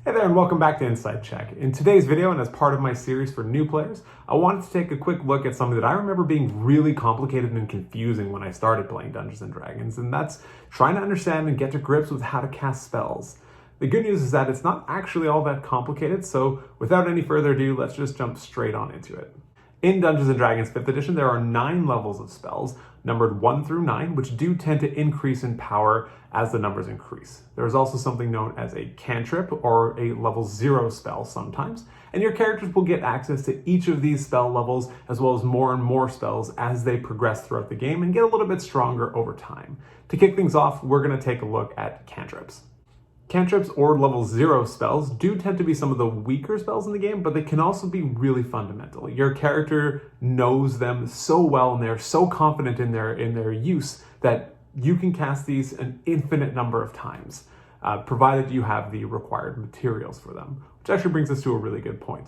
Hey there and welcome back to Inside Check. In today's video, and as part of my series for new players, I wanted to take a quick look at something that I remember being really complicated and confusing when I started playing Dungeons & Dragons, and that's trying to understand and get to grips with how to cast spells. The good news is that it's not actually all that complicated, so without any further ado, let's just jump straight on into it. In Dungeons & Dragons 5th edition, there are 9 levels of spells, numbered 1 through 9, which do tend to increase in power as the numbers increase. There is also something known as a cantrip, or a level 0 spell sometimes, and your characters will get access to each of these spell levels, as well as more and more spells as they progress throughout the game and get a little bit stronger over time. To kick things off, we're going to take a look at cantrips. Cantrips or level 0 spells do tend to be some of the weaker spells in the game, but they can also be really fundamental. Your character knows them so well and they're so confident in their use that you can cast these an infinite number of times, provided you have the required materials for them, which actually brings us to a really good point.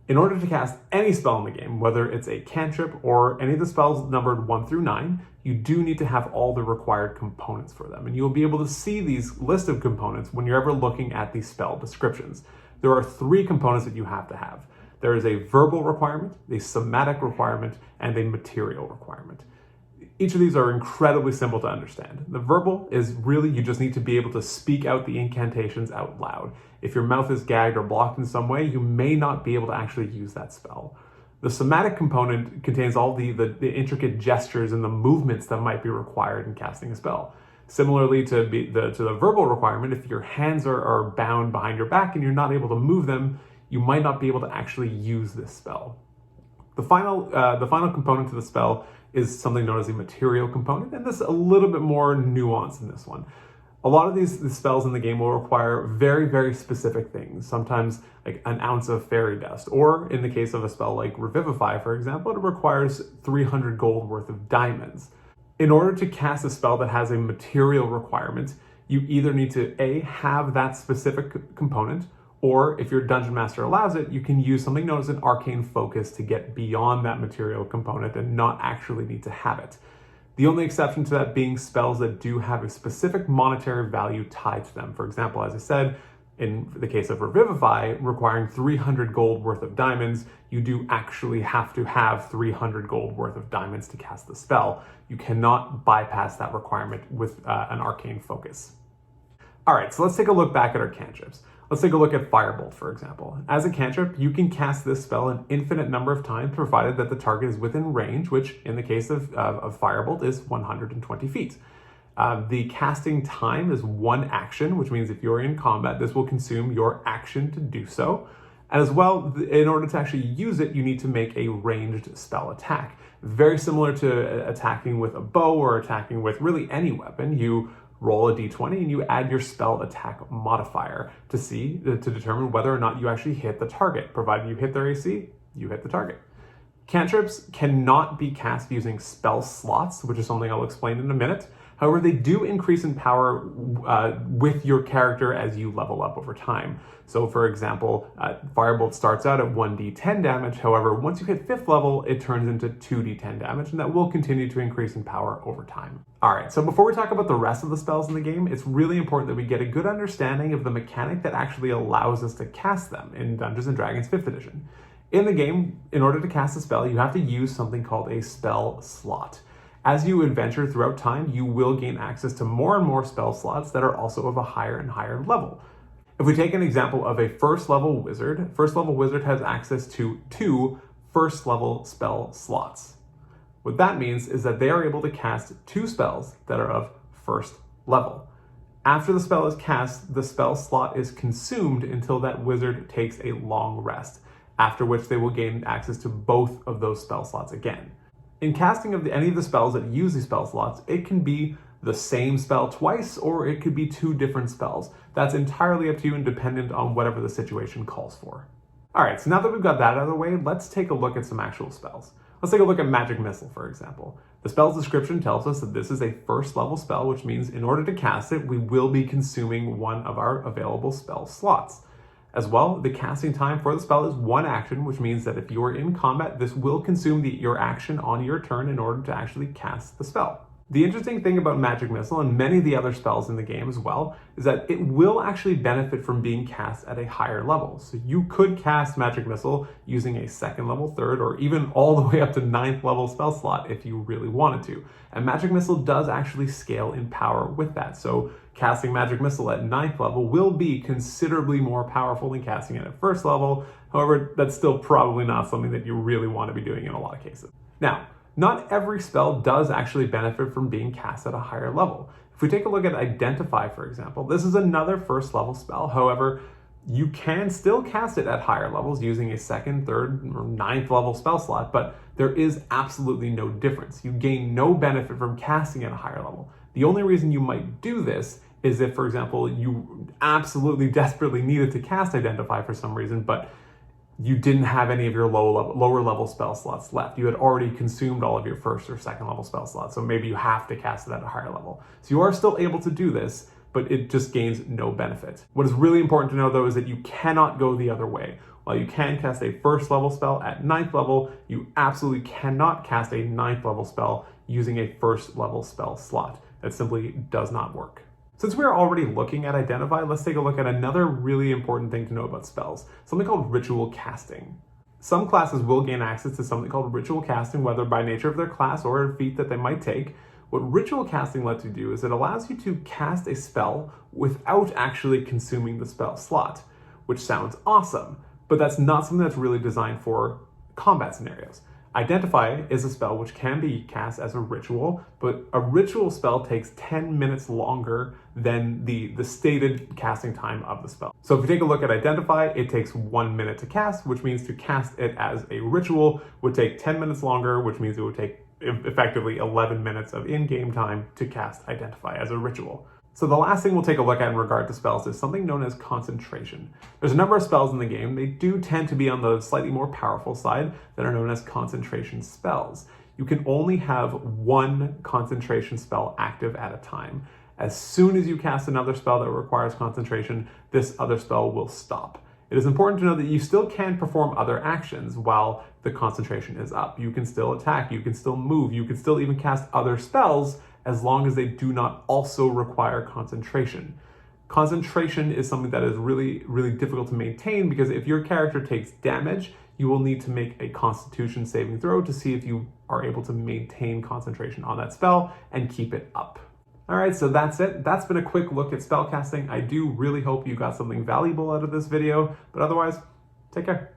In order to cast any spell in the game, whether it's a cantrip or any of the spells numbered 1 through 9, you do need to have all the required components for them. And you'll be able to see these list of components when you're ever looking at these spell descriptions. There are 3 components that you have to have. There is a verbal requirement, a somatic requirement, and a material requirement. Each of these are incredibly simple to understand. The verbal is really, you just need to be able to speak out the incantations out loud. If your mouth is gagged or blocked in some way, you may not be able to actually use that spell. The somatic component contains all the intricate gestures and the movements that might be required in casting a spell. Similarly to the verbal requirement, if your hands are bound behind your back and you're not able to move them, you might not be able to actually use this spell. The final component to the spell is something known as a material component, and this is a little bit more nuanced in this one. A lot of these spells in the game will require very, very specific things, sometimes like an ounce of fairy dust, or in the case of a spell like Revivify, for example, it requires 300 gold worth of diamonds. In order to cast a spell that has a material requirement, you either need to A, have that specific component, or if your dungeon master allows it, you can use something known as an arcane focus to get beyond that material component and not actually need to have it. The only exception to that being spells that do have a specific monetary value tied to them. For example, as I said, in the case of Revivify, requiring 300 gold worth of diamonds, you do actually have to have 300 gold worth of diamonds to cast the spell. You cannot bypass that requirement with an arcane focus. All right, so let's take a look back at our cantrips. Let's take a look at Firebolt, for example. As a cantrip, you can cast this spell an infinite number of times, provided that the target is within range, which in the case of Firebolt is 120 feet. The casting time is 1 action, which means if you're in combat, this will consume your action to do so. And as well, in order to actually use it, you need to make a ranged spell attack. Very similar to attacking with a bow or attacking with really any weapon. You roll a d20 and you add your spell attack modifier to determine whether or not you actually hit the target. Provided you hit their AC, you hit the target. Cantrips cannot be cast using spell slots, which is something I'll explain in a minute. However, they do increase in power with your character as you level up over time. So for example, Firebolt starts out at 1d10 damage. However, once you hit 5th level, it turns into 2d10 damage, and that will continue to increase in power over time. All right, so before we talk about the rest of the spells in the game, it's really important that we get a good understanding of the mechanic that actually allows us to cast them in Dungeons & Dragons 5th edition. In the game, in order to cast a spell, you have to use something called a spell slot. As you adventure throughout time, you will gain access to more and more spell slots that are also of a higher and higher level. If we take an example of a first level wizard has access to 2 first level spell slots. What that means is that they are able to cast 2 spells that are of first level. After the spell is cast, the spell slot is consumed until that wizard takes a long rest, after which they will gain access to both of those spell slots again. In casting of any of the spells that use these spell slots, it can be the same spell twice, or it could be 2 different spells. That's entirely up to you and dependent on whatever the situation calls for. All right, so now that we've got that out of the way, let's take a look at some actual spells. Let's take a look at Magic Missile, for example. The spell's description tells us that this is a first level spell, which means in order to cast it, we will be consuming one of our available spell slots. As well, the casting time for the spell is 1 action, which means that if you are in combat, this will consume your action on your turn in order to actually cast the spell. The interesting thing about Magic Missile and many of the other spells in the game as well is that it will actually benefit from being cast at a higher level. So you could cast Magic Missile using a 2nd level, 3rd, or even all the way up to 9th level spell slot if you really wanted to. And Magic Missile does actually scale in power with that. So casting Magic Missile at 9th level will be considerably more powerful than casting it at 1st level. However, that's still probably not something that you really want to be doing in a lot of cases. Now, not every spell does actually benefit from being cast at a higher level. If we take a look at Identify, for example, this is another 1st level spell. However, you can still cast it at higher levels using a 2nd, 3rd, or 9th level spell slot, but there is absolutely no difference. You gain no benefit from casting at a higher level. The only reason you might do this is if, for example, you absolutely desperately needed to cast Identify for some reason, but you didn't have any of your lower level spell slots left. You had already consumed all of your 1st or 2nd level spell slots, so maybe you have to cast it at a higher level. So you are still able to do this, but it just gains no benefit. What is really important to know though is that you cannot go the other way. While you can cast a 1st level spell at 9th level, you absolutely cannot cast a 9th level spell using a 1st level spell slot. That simply does not work. Since we're already looking at Identify, let's take a look at another really important thing to know about spells, something called Ritual Casting. Some classes will gain access to something called Ritual Casting, whether by nature of their class or a feat that they might take. What Ritual Casting lets you do is it allows you to cast a spell without actually consuming the spell slot, which sounds awesome, but that's not something that's really designed for combat scenarios. Identify is a spell which can be cast as a ritual, but a ritual spell takes 10 minutes longer than the stated casting time of the spell. So if we take a look at Identify, it takes 1 minute to cast, which means to cast it as a ritual would take 10 minutes longer, which means it would take effectively 11 minutes of in-game time to cast Identify as a ritual. So the last thing we'll take a look at in regard to spells is something known as concentration. There's a number of spells in the game. They do tend to be on the slightly more powerful side that are known as concentration spells. You can only have 1 concentration spell active at a time. As soon as you cast another spell that requires concentration, this other spell will stop. It is important to know that you still can perform other actions while the concentration is up. You can still attack, you can still move, you can still even cast other spells as long as they do not also require concentration. Concentration is something that is really, really difficult to maintain because if your character takes damage, you will need to make a Constitution saving throw to see if you are able to maintain concentration on that spell and keep it up. All right, so that's it. That's been a quick look at spellcasting. I do really hope you got something valuable out of this video, but otherwise, take care.